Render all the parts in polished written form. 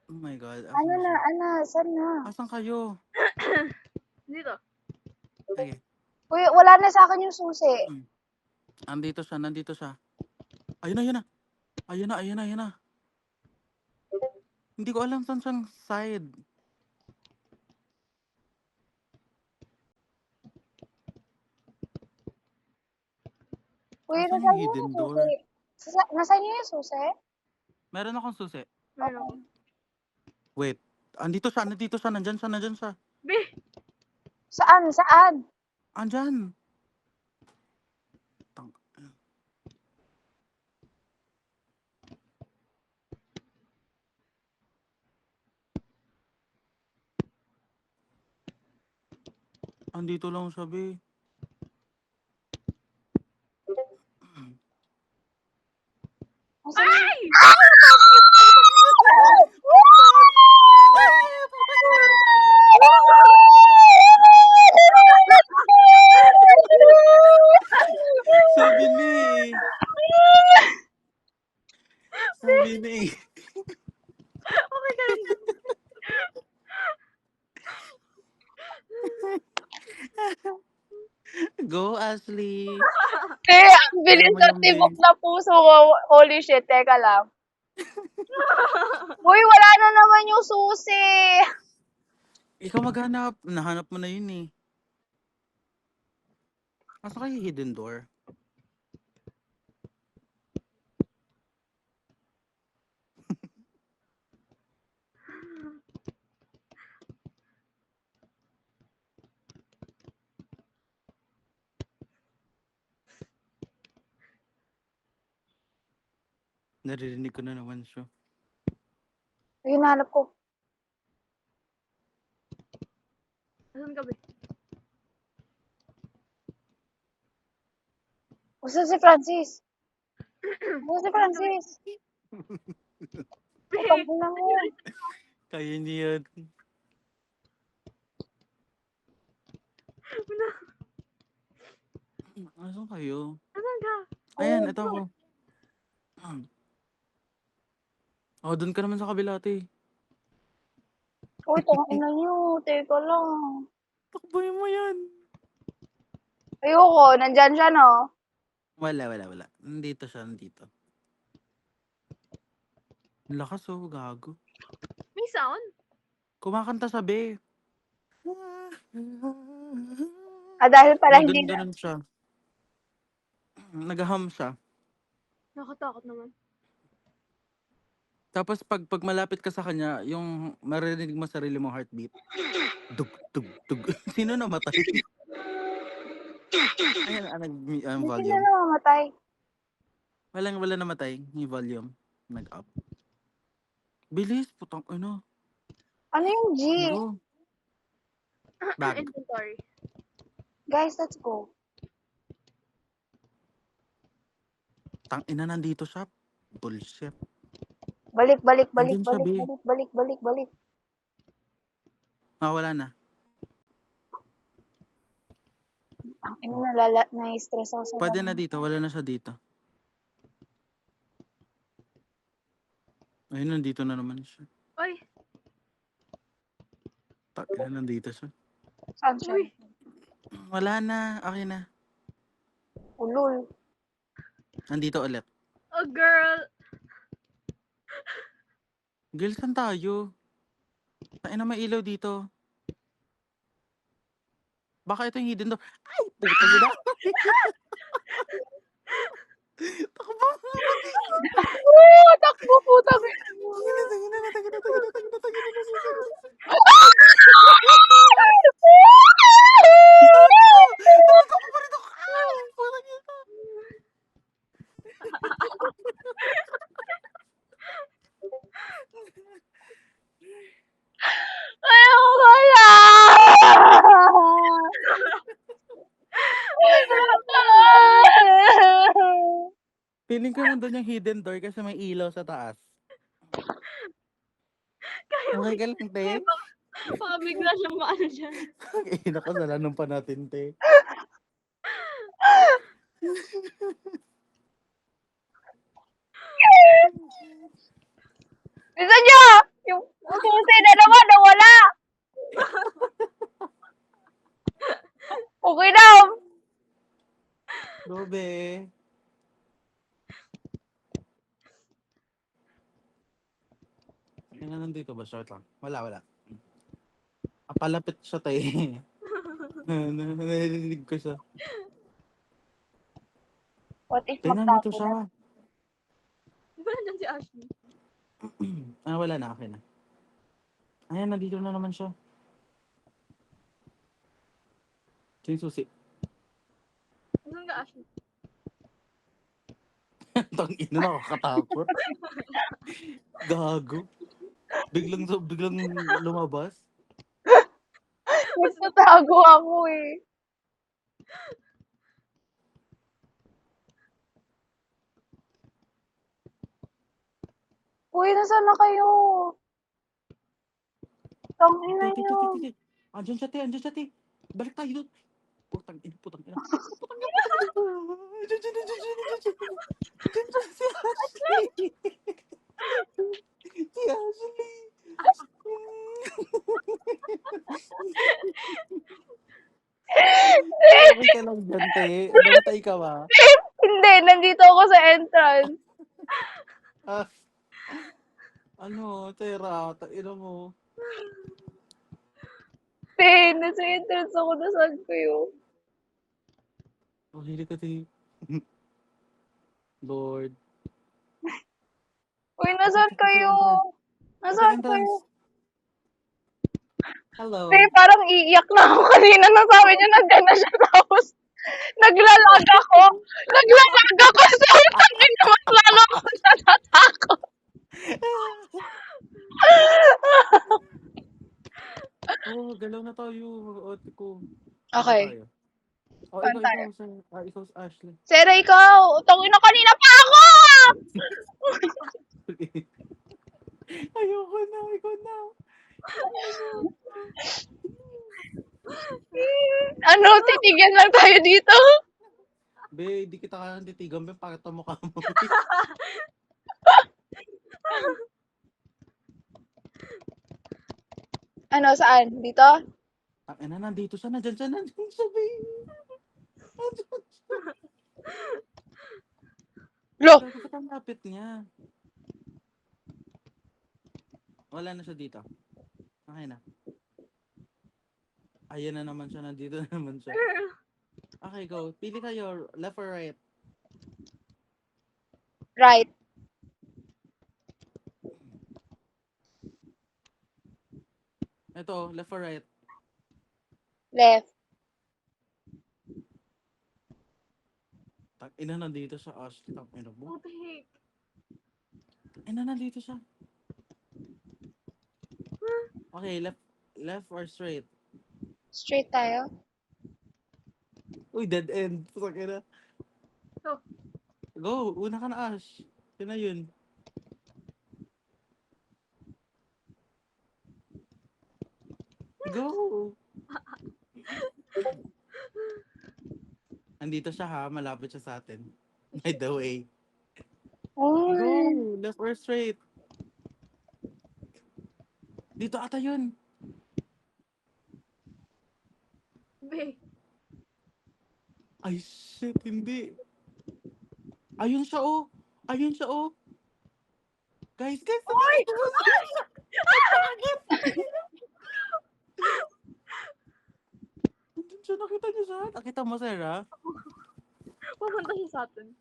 Oh my God, Ano asan na, siya? saan na? Asan kayo? Dito. Sige. Uy, wala na sa akin yung susi. Nandito siya. Ayun na. Ayun na. Hindi ko alam saan siyang side. Uy, Asan nasaan yung yung hidden susi? door? Nasaan yung susi? Meron akong susi. Meron. Wait. Nandito siya. Nandyan siya. Be! Saan? Andyan. Andito lang siya, be. Nasaan yung... Ay! Sabi ni Okay ka lang. Go, Ashley. ang bilis Kaya mo ng yan, tibok be. na puso ko. Holy shit, teka lang. Uy, wala na naman yung susi. Ikaw maghanap. Nahanap mo na yun eh. Asa kayo hidden door? Naririnig ko na naman siya. Ay, hinahanap ko. Asan ka, be? Gusto si Francis. Be! Utang ko lang yun. Kaya niya yan. Asan kayo? Asan ka? Ayan, ito ako. Oh, dun ka naman sa kabila, ate. Uy, tangina niyo. Teka lang. Takboy mo yan. Ayoko, nandyan siya, no? Wala. Nandito siya. Ang lakas oh, gago. May sound? Kumakanta sabi. Dahil pala hindi na. Ganun siya. Nagaham siya. Nakatakot naman. Tapos pag malapit ka sa kanya, yung maririnig mo sarili mong heartbeat. Dug. Sino namatay? Ayan, Hindi na volume. namamatay. Wala namatay. Yung volume. Nag-up. Bilis, putang ano. Ano yung G? Go. Bag. Inventory. Guys, let's go. Tang ina, nandito siya. Bullshit. Balik. Andun siya, be. Balik. Wala na. Ang ina na-stress ako sa Pwede na dito. Wala na siya dito. Ayun, nandito na naman siya. Ay! Tang ina, nandito siya. Saan siya? Uy! Wala na. Okay na. Ulul. Nandito ulit. Oh, girl! Girl, saan tayo? Tain na may ilaw dito. Baka ito yung hidden door. Ay, puta gina. Takbo. Takbo, putang ina. Tumatakbo pa rin ako. Putang ina. Ayoko na! Feeling ko nandun yung hidden door kasi may ilaw sa taas. Okay ka lang, te? Baka bigla siyang maano dyan. Nakasalanan pa natin, te. Bisa niya! Yung Tingnan nandito ba? Short lang. Wala. Palapit siya tayo. Narinig ko siya. What if Tingnan nandito magtapo na? siya. Di ba nandyan si Ashley? Wala na. Okay na. Ayan, nandito na naman siya. Ito yung susi. Saan ka, Ashley? Tang ina, nakakatakot. Gago. Biglang lumabas. Nagtatago ako eh. Uy, nasaan na kayo? Tangina niyo. Titi. Andiyan siya, te. Balik tayo doon. Putang ina. Andiyan siya. Andiyan siya si Ashley. Si Ashley. Okay ka lang dyan, te. Namatay ka ba? Hindi, nandito ako sa entrance. Ah, Tera, ina mo. Nasa entrance ako. Nasaan kayo? Hili ka, te. Lord. Uy, nasaan kayo? Nasaan kayo? Hello. Parang iiyak na ako kanina nang sabi niya nandiyan na siya tapos naglalag ako. So, sabi niya mas lalo ako natatakot. Galaw na tayo. Mag-ote ko. Okay. Saan tayo? Ikaw si Ashley. Sera, ikaw. Tangin na kanina pa ako! Ayoko na, ikaw na. Ano, titigyan lang tayo dito. Be, di kita kaya titigan, be, pakit ang mukha mo. Ano, saan? Dito? Nandito siya, nandyan siya, be. Nandyan siya. Lo! Ba't ang lapit niya? Wala na siya dito. Okay na. Ayan na naman siya, nandito na naman siya. Okay, go. Pili kayo, left or right? Right. Ito, left or right? Left. Ina, nandito siya, Ashley. Ina mo. What the heck? Ina, nandito siya. Okay, left or straight? Straight tayo. Uy, dead end. Pusak ina. Go. Go, una ka na, Ash. Yun na yun. Go! Andito siya ha, malapit siya sa atin. By the way. Oh. Go! Left or straight? Dito ata yun. Be. Ay, shit, hindi. Ayun siya, oh. Ayun siya, oh. Guys, Oy! Andun siya, nakita niyo siya? Nakita mo, Sarah? Pumunta siya sa atin.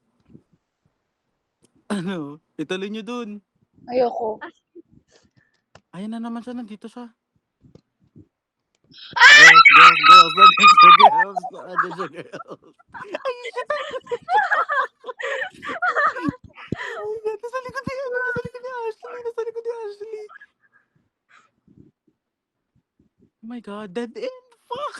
Ano? Ituloy niyo dun. Ayoko. Ayun na naman siya, nandito siya. Girls. Nandun siya, girls. Ay, shit! Oh my God, nasa likod ni Ashley. Oh my God, dead end. Fuck!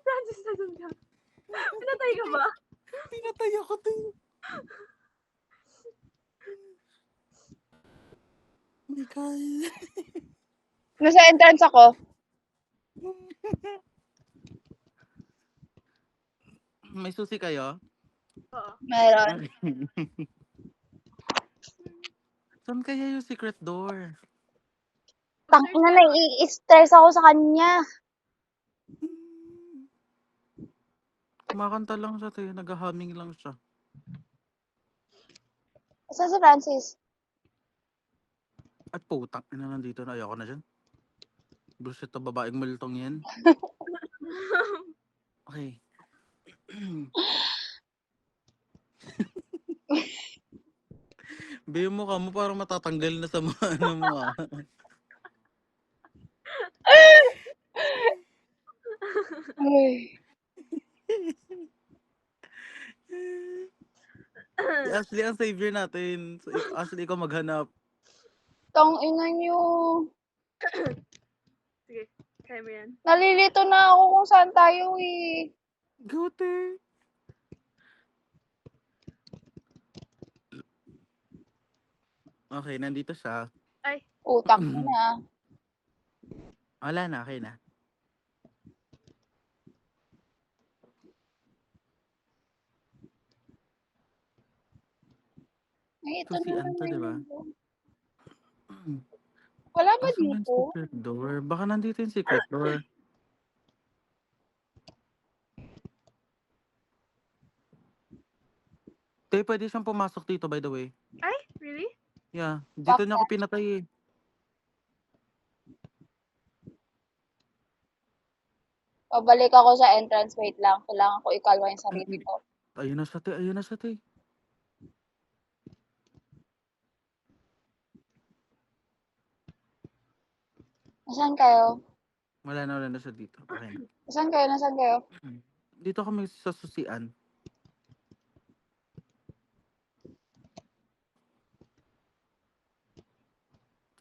Francis, nasan ka? Pinatay ka ba? Pinatay ako, te. Oh my God. Nasa entrance ako. May susi kayo? Oo. Meron. Saan kaya yung secret door? Tangina, nai-stress ako sa kanya. Kumakanta lang siya, te. Nag-humming lang siya. Saan si Francis? At putang ina, nandito na. Ayoko na dyan. Bullshit na babaeng multong yan. Okay. Be, yung mukha mo parang matatanggal na sa mga ano mo ah. Ay, Si Ashley ang savior natin. So, Ashley, ikaw maghanap. tangina niyo. Sige, kaya mo yan. Nalilito na ako kung saan tayo eh. Go, te. Okay, nandito siya. Ay, Utang na. Wala na, okay na. Ay, ito So, si na Anto, naman di ba? yun. Wala ba Asan yung dito? secret door? Baka nandito yung secret door. Te, pwede siyang pumasok dito, by the way. ay, really? Yeah, dito niya ako pinatay eh. Pabalik ako sa entrance. Wait lang. Kailangan ko ikalwa yung sarili ko. Ayun na siya, te. Ayun na siya, te. Nasaan kayo? Wala na siya dito. Okay na. Nasaan kayo? Nasaan kayo? Dito kami sa susian.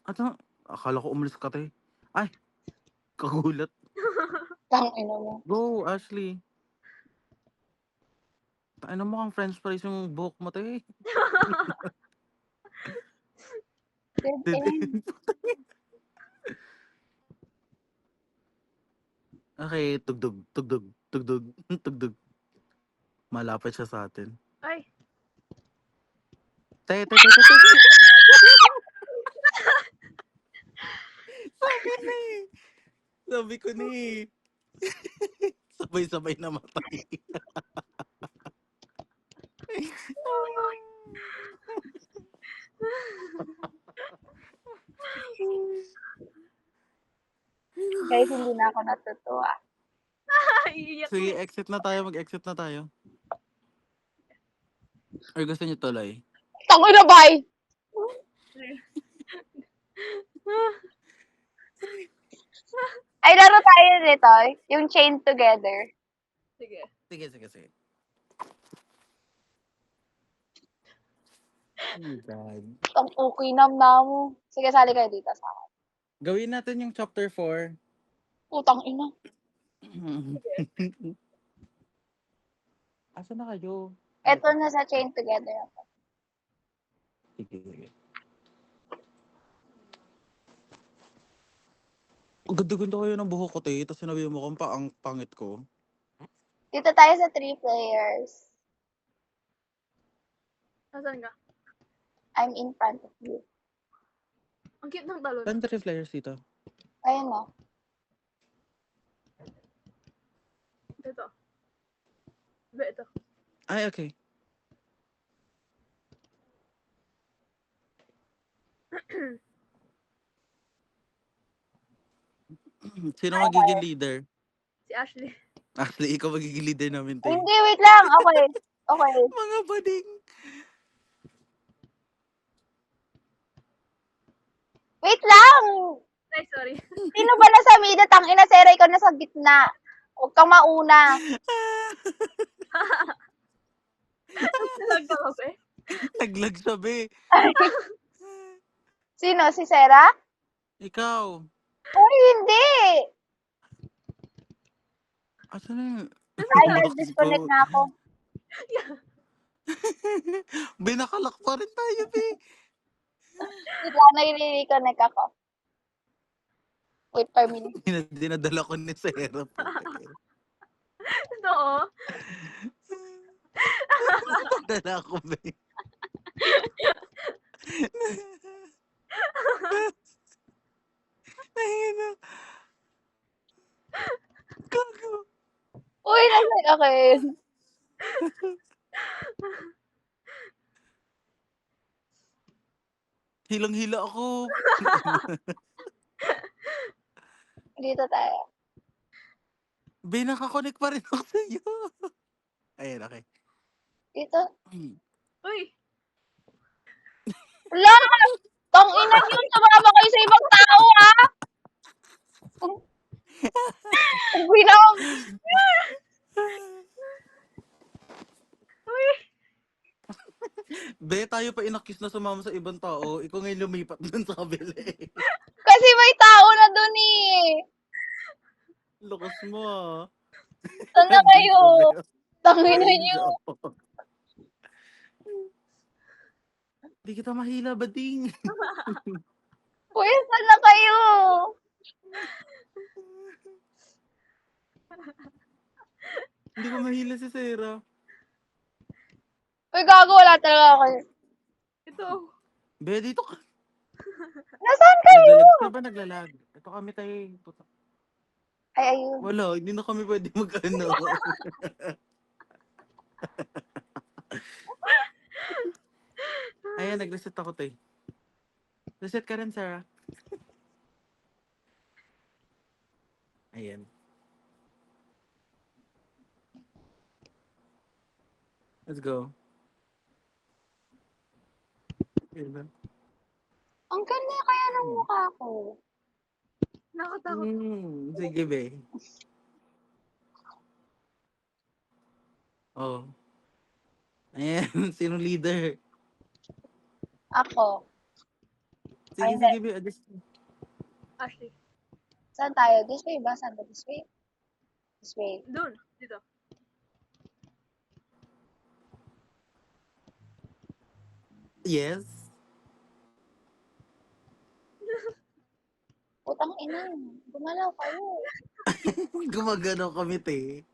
At akala ko umalis ka, te. Ay, kagulat. Tangina mo. Go, Ashley. Ano mo kang french fries yung buhok mo, te? Dead end. Okay, tugdog, tugdog, tugdog, tugdog. Malapit siya sa atin. Ay, Te. Sabi na eh. Sabi ko na eh. Sabay-sabay na matay. Guys, hindi na ako natutuwa. iiyak Sige, na. exit na tayo. Mag-exit na tayo. Or gusto niyo tuloy? Tangina, bye! Ay, laro tayo nito. Yung chain together. Sige. Sige. Oh my God. Ang okay na mo. Sige, sali kayo dito sa akin. Gawin natin yung chapter 4. Utang ina. Asa na kayo? Ito na sa chain together ako. Sige. Ang ganda-ganda kayo ng buhok ko, te. Tapos sinabi mo kung ang pangit ko. Dito tayo sa 3 players. Nasaan ka? I'm in front of you. Ang cute ng talon. Saan three players dito? Ayun na. Ito. Ito. Ay, okay. Sino magiging leader? Si Ashley. Actually, ikaw magiging leader namin, te. Hindi, wait lang. Okay. Okay. Mga bading. Wait lang! Ay, sorry. Sino ba nasa mida? Tangina, Sera, ikaw nasa gitna. Huwag kang mauna. Nalag ka ba, be? Naglag siya, be. Sino? Si Sera? Ikaw. Uy, hindi. Asan na yun? Ay, nag-disconnect na ako. Be, nakalak pa rin tayo, be. Wait lang, nag-reconnect ako. Wait per minute. Dinadala ko ni Sarah. Oo. Dala ko, be. Ayun na. Gago. Uy, nasaan akin? Hilang-hila ako. Dito tayo. Be, nakakonect pa rin ako sa'yo. Ayun, okay. Dito. Uy! Wala! Tangina niyo, sumama kayo sa ibang tao, ha? Uwi na ako. Uy! Be, tayo pa inakis na sumama sa ibang tao. Ikaw ngayon lumipat dun sa kabila eh. Kasi may tao na dun eh. Lakas mo ah. Saan na kayo? Tangina Ayun niyo. siya. Di kita mahila, bading. Uy, saan na kayo? Hindi ko mahila si Sarah. Uy, gago, wala talaga kayo. Ito. Be, dito ka. Nasaan kayo? Naglalag. Saan ba naglalag? Ito kami tayo. Puta. Ay, ayun. Wala, hindi na kami pwede mag-ano. Ayan, nag-reset ako tayo. Reset ka rin, Sarah. Ayan. Let's go. Ayan. Ang ganda kaya ng mukha ko. Nakatakot. Sige, be. Oh. Ayan, sino leader? Ako. Sige, Ay, sige, be. Adjust. Ashley. Saan tayo? This way ba? Saan ba? This way? This way. Doon. Dito. Yes. Putang ina. Gumalaw kayo. Gumagano kami, te.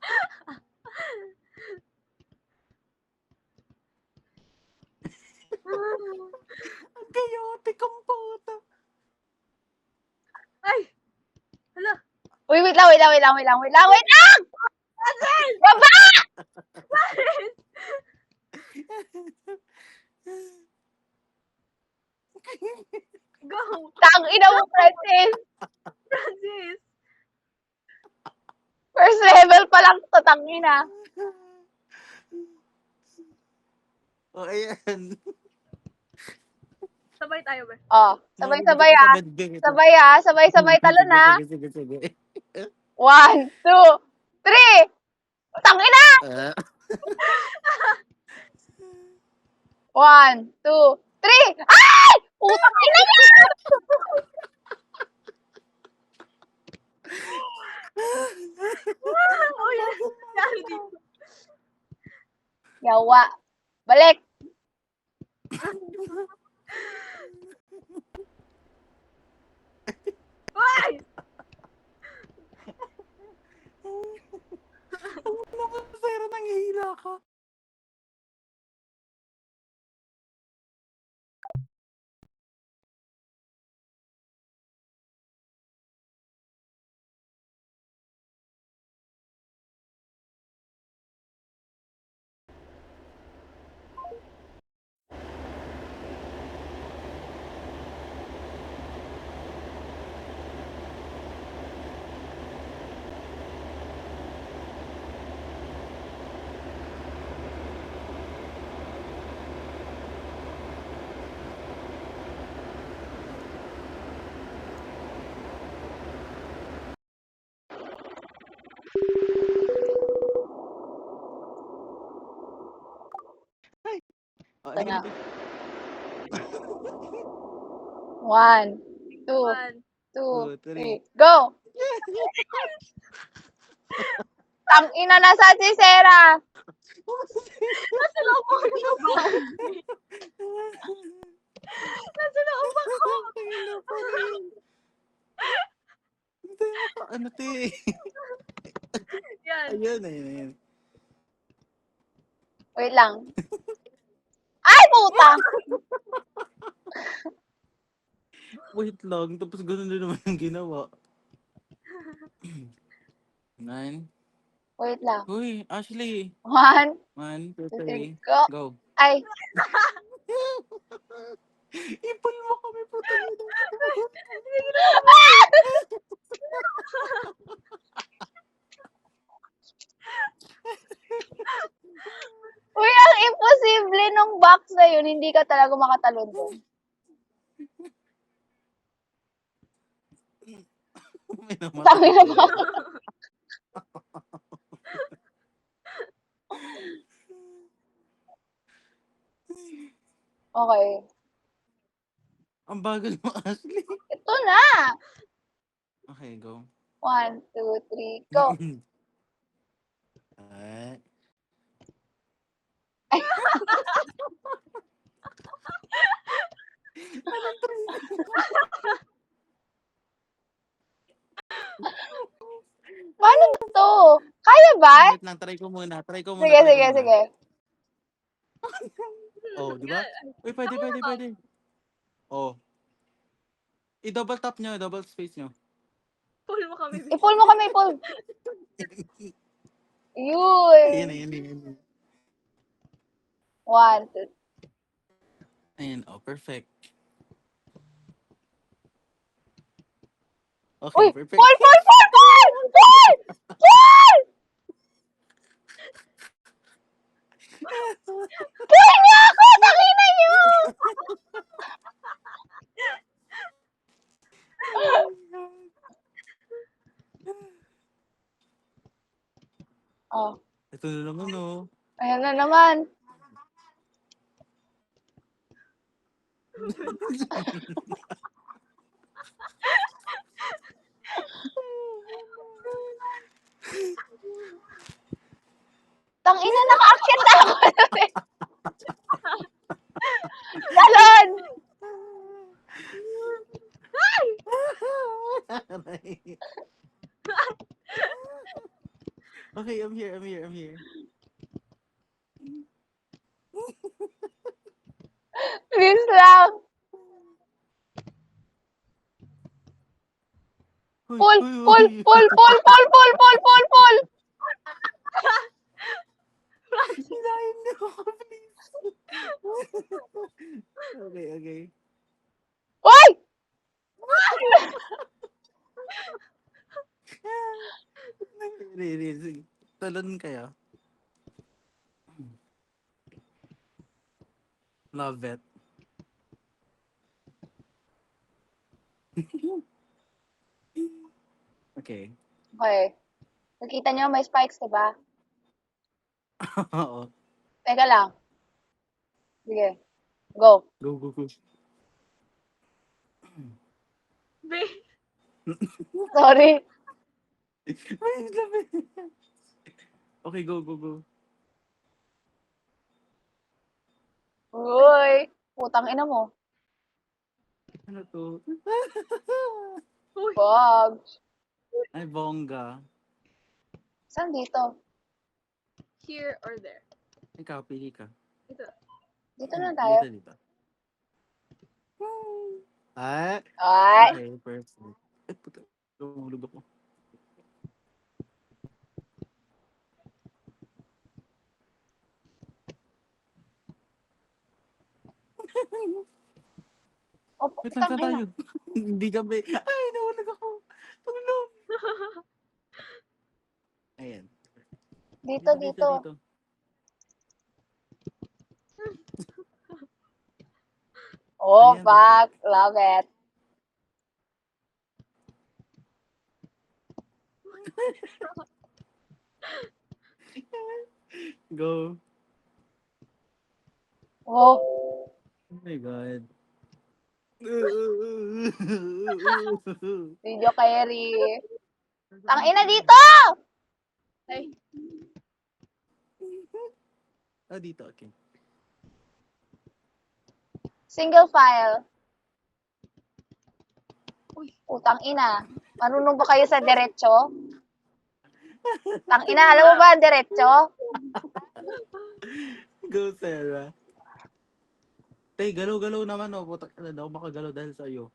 Ang chaotic ang puta. Ay! Hala! Uy, wait lang. Baba! Bakit? Go! Tang ina mo, Francis. Francis! First level pa lang to, tang ina. Oh, ayan. Sabay tayo ba? Oh, sabay-sabay Nalulunod ah. ako sa bed, be. Sabay ah. Sabay-sabay talon ah. Sige. 1, 2, 3. Tang ina! 1, 2, 3. Ay! Putang ina niya! Uy! Nangyari dito. Yawa. Balik. Uy! Ano ka, Sarah, nanghihila ka? Oh, Ito na. ayun. 1, 2, 1. 2, 3. 3. Go! Tang ina na sa si Sarah. Nasa loob ako ng bahay. Nasa loob ako. Ano, te? Yan. Ayun. Wait lang. Ay, puta! Wait lang, tapos ganun din naman yung ginawa. 9. Wait lang. Uy, Ashley. 1, 1, 2, 2, 3, 3. go. Go. Ay, Ipal mo kami, putang ina. uy, ang imposible nung box na yun, hindi ka talaga makatalon doon. May namatay Sabi na sila. ba? Okay. Ang bagal mo, Ashley. Ito na. Okay, go. 1, 2, 3, go. Ay. Anong training? Paano to? Kaya ba? Wait lang, try ko muna. Sige, sige, sige. Oh, di ba? Uy, pwede. Oh. I-double tap nyo, double space nyo. Pull mo kami. I-pull mo kami, pull. Yun. Ayan. 1, 2. Ayan, oh, perfect. Uy, Okay, perfect. pull! Pull niya ako! Takina niyo! Oh, Ito na naman, oh. ayan na naman. Tangina, naka-akyat na ako. Talon! Okay, I'm here. Please lang. Pull! Hinahin niyo ako, please. Okay. Uy! Sige. Talon kaya. Love it. Okay. Okay. Nakita niyo may spikes, diba? Oo. Teka lang. Sige. Go. Go. Be. Sorry. Wait lang. Okay, go. Uy. Putang ina mo. Ano to? Uy. Wag. Ay, bongga. Saan dito? Here or there? Ikaw, pili ka. Ito. Dito na tayo. Dito. Ay. Ay. Okay, perfect. Ay, puta. Lumulog ako. Oh, Wait lang, putang saan ina. tayo? Hindi kami. Ay, nawalag ako. Tulong. Ayan. Dito. Oh, Ayan, fuck. Love it. Go. Oh. Oh my God. Video carry. Tang ina dito! Ay. Dito, okay. Single file. Uy. Putang ina. Marunong ba kayo sa diretso? Tang ina, alam mo ba ang diretso? Go, Sarah. Tay, galaw-galaw naman, oh. Putak na daw makagalaw dahil sa iyo.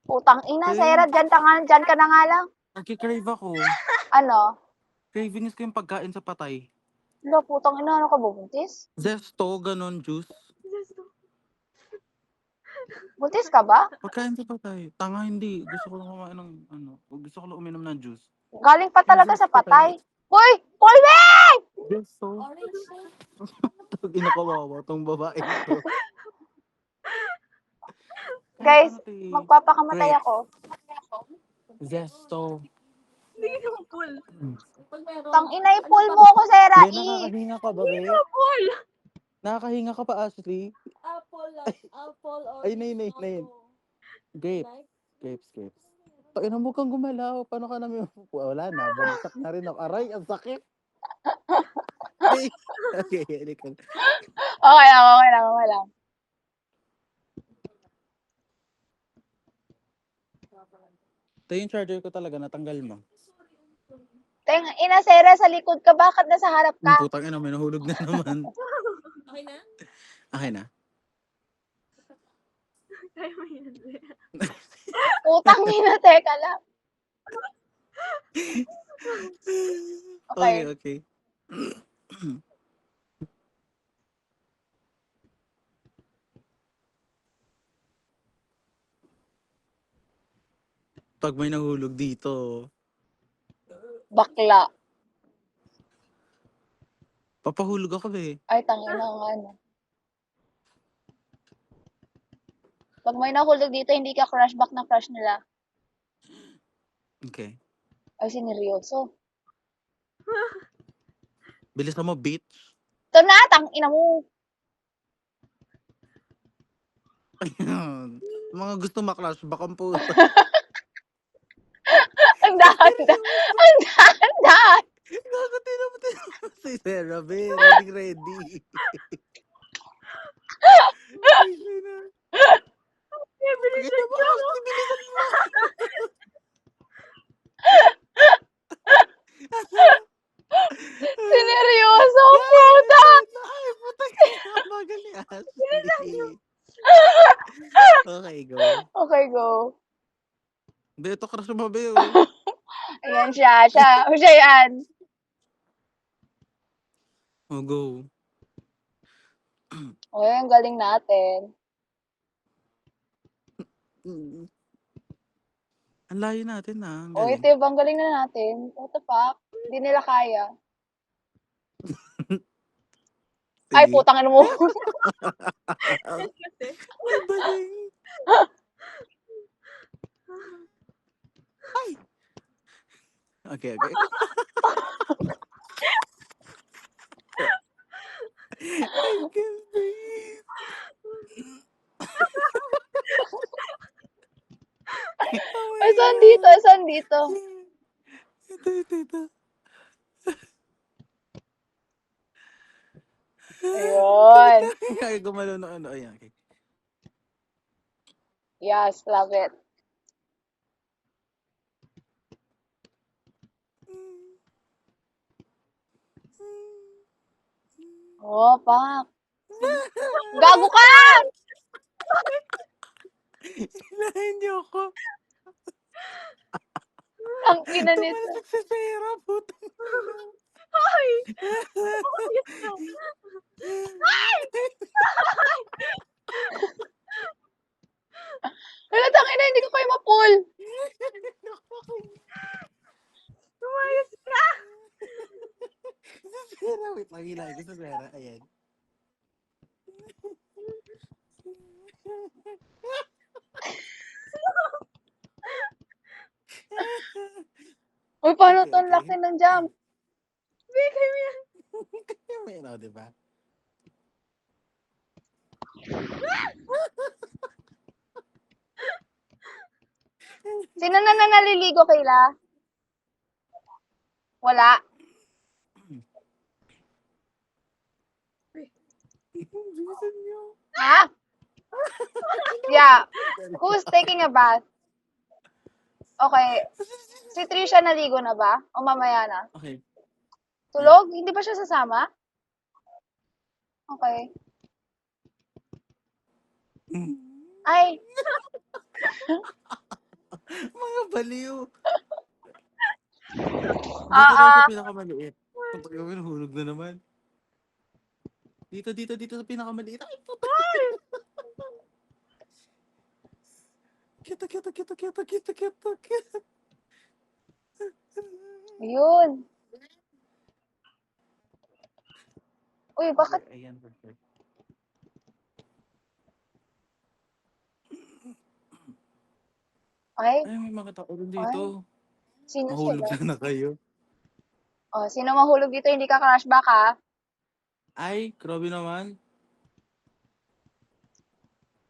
Putang ina, Kaya Sarah, dyan ka na nga lang. nagki-crave ako. Ano? Cravings ko yung pagkain sa patay. Ano, putang ina, ano ka ba, buntis? Zesto, ganon, juice. Buntis ka ba? Pagkain sa patay. Tanga hindi. Gusto ko lang kumain ng gusto ko lang uminom ng juice. Galing pa talaga Cravings sa patay. patay. Hoy! Colby! Zesto. Inakawawa tong babae to. Guys, Ano to eh? magpapakamatay Wait. ako. Zesto. Hindi ka pull. Tang ina, i-pull mo ako, Sarah. Be, nakakahinga ka ba, be? Pull! Nakakahinga ka pa, Ashley? Apple or Ay, nay. Grapes. Grapes. Ina mo kang gumalaw. Paano ka namin wala na. Bagsak na rin ako. Aray, ang sakit. Be. Okay, halika. Okay lang. Ito yung charger ko talaga. Natanggal mo. Tang ina, Sarah, sa likod ka. Bakit nasa harap ka? Putang ina, may nahulog na naman. Okay na? Okay na. Kaya mo yan. Putang ina, teka lang. Okay. Pag may nahulog dito, Bakla. papahulog ako be. Ay, tangina nga, ano. Pag may nahulog dito, hindi ka crush back na crush nila. Okay. Ay, sineryoso. Bilisan mo, bitch. Ito na, tangina mo. Ayan. Mga gusto maklash, bakang po. Ang dahan-dahan. Ang dahan-dahan. Nakatina mo si Sarah, be. Ready. Bilisan mo, Ashley, bilisan mo. Sineryoso, puta. Ay, puta ka. Magal ni Ashley. Okay, go. Okay, go. Be, ito crush mo, be. Ayan siya. Siya yan. Oh, go. Okay, ang galing natin. Ang layo natin na. Ang O, galing. ito ang galing na natin. What the fuck? Hindi nila kaya. Ay, Sige. putang ina mo. Kasi, Ang galing. Ay! Okay. I can't breathe. Oh my Ay, saan God. dito? Saan dito? Ito. Ayun. Kaya gumalaw na ano. Ayan, okay. Yes, love it. Oh, fuck. Gago ka! Hinahin niyo ako. Ang ina nito. Tumalasik sa pera, putang ina. ay! Wala, tangina, hindi ko kayo ma-pull. Tumayos ka! Sa pera, wait lang, hilahin ko sa pera. Ayan. Uy, paano Okay, to? Ang okay. laki ng jump. Bigay mo yan. Kaya may ano, diba? Sino na naliligo, Kayla? Wala. Bilisan niyo. Ha? Yeah. Who's taking a bath? Okay. Si Trisha naligo na ba? O mamaya na? Okay. Tulog? Hindi ba siya sasama? Okay. Ay. Mga baliw. Ah, Dito tayo ah. sa pinakamaliit. Putak ina, hulog na naman. Dito sa pinakamaliit. Ay, putak. Kita. Yun. Uy, bakit? Okay, ayan, perfect. Okay? Ay, may mga tao rin Ay, dito. sino Mahulog sila? na kayo. Oh, sino mahulog dito? Hindi ka crushback, ha? Ay, grabe naman.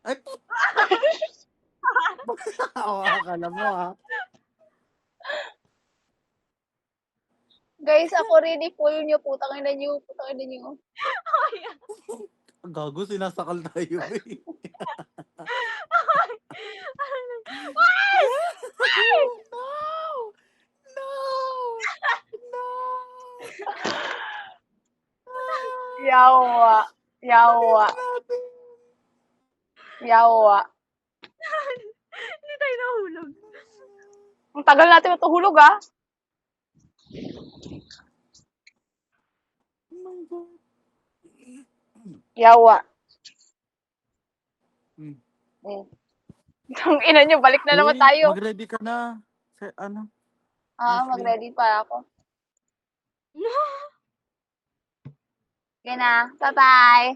Ay, put... Oo, akala mo ha. Guys, ako rin i-full nyo. Putang ina nyo. Putang ina nyo. Gago, sinasakal tayo eh. No! No! No! Yawa. Yawa. Please natin. Yawa. Hindi tayo nahulog. Ang tagal natin matuhulog, ha? Oh my God. Yawa. Hmm. Ang ina nyo, balik na naman Uy, tayo. mag-ready ka na. Sa, ano? Ah, Ashley. mag-ready pa ako. Okay na. Bye-bye.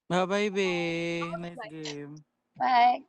Bye-bye, babe. Nice game. Bye.